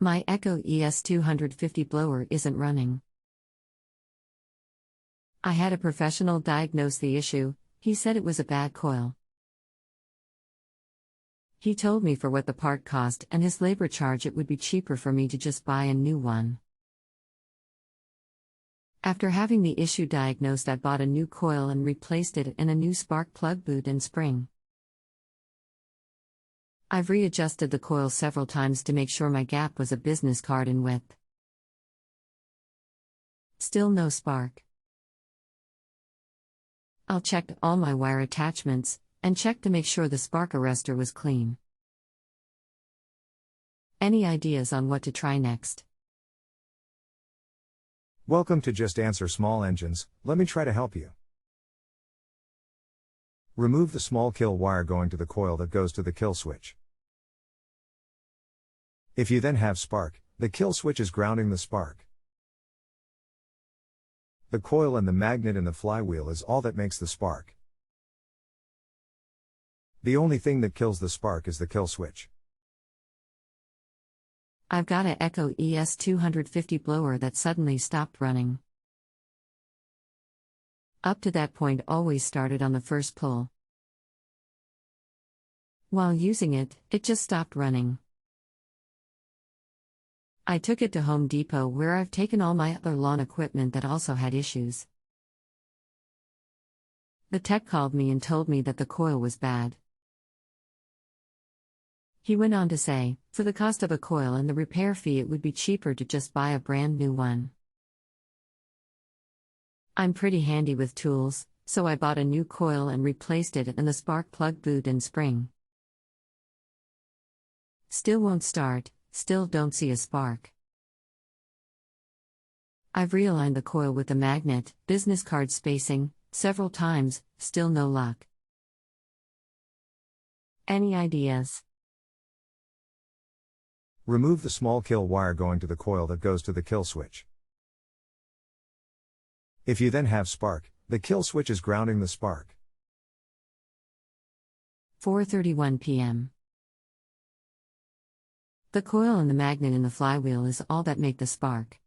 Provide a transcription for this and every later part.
My Echo ES-250 blower isn't running. I had a professional diagnose the issue. He said it was a bad coil. He told me for what the part cost and his labor charge it would be cheaper for me to just buy a new one. After having the issue diagnosed, I bought a new coil and replaced it and a new spark plug boot and spring. I've readjusted the coil several times to make sure my gap was a business card in width. Still no spark. I'll check all my wire attachments and check to make sure the spark arrestor was clean. Any ideas on what to try next? Welcome to Just Answer Small Engines. Let me try to help you. Remove the small kill wire going to the coil that goes to the kill switch. If you then have spark, the kill switch is grounding the spark. The coil and the magnet in the flywheel is all that makes the spark. The only thing that kills the spark is the kill switch. I've got a Echo ES-250 blower that suddenly stopped running. Up to that point always started on the first pull. While using it, it just stopped running. I took it to Home Depot where I've taken all my other lawn equipment that also had issues. The tech called me and told me that the coil was bad. He went on to say, for the cost of a coil and the repair fee it would be cheaper to just buy a brand new one. I'm pretty handy with tools, so I bought a new coil and replaced it and the spark plug boot and spring. Still won't start, still don't see a spark. I've realigned the coil with the magnet, business card spacing, several times, still no luck. Any ideas? Remove the small kill wire going to the coil that goes to the kill switch. If you then have spark, the kill switch is grounding the spark. 4:31 p.m. The coil and the magnet in the flywheel is all that make the spark.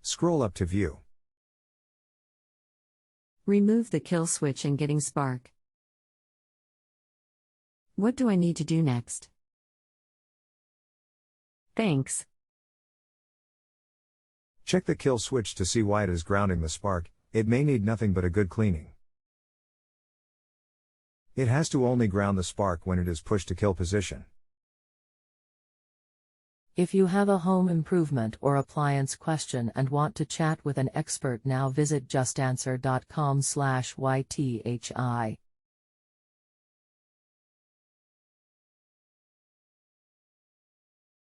Scroll up to view. Remove the kill switch and getting spark. What do I need to do next? Thanks. Check the kill switch to see why it is grounding the spark. It may need nothing but a good cleaning. It has to only ground the spark when it is pushed to kill position. If you have a home improvement or appliance question and want to chat with an expert now, visit justanswer.com/ythi.